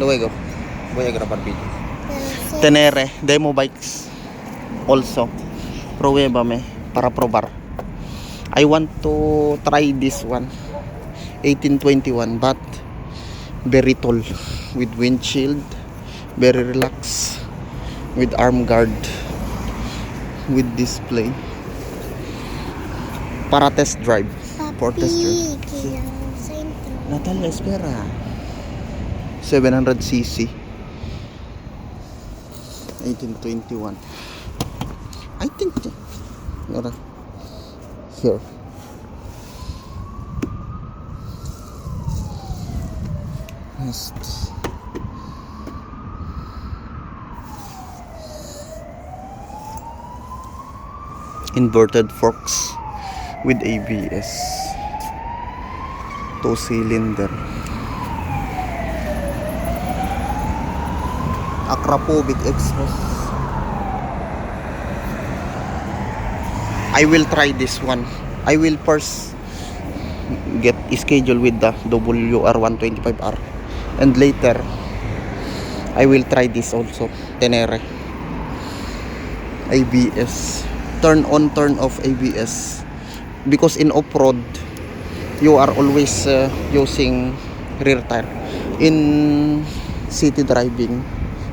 luego voy a grabar video. Tenere demo bikes also. Pruébame para probar. I want to try this one 1821 but very tall with windshield, very relaxed with arm guard, with display para test drive. For test drive. Natalia, espera. 700cc 1821. I think here. Yes. Inverted forks with ABS. 2-cylinder. Akrapovic Express. I will try this one. I will first get schedule with the WR125R and later I will try this also. Tenere ABS, turn on turn off ABS, because in off-road you are always using rear tire. In city driving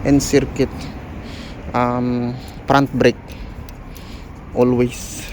and circuit, front brake always.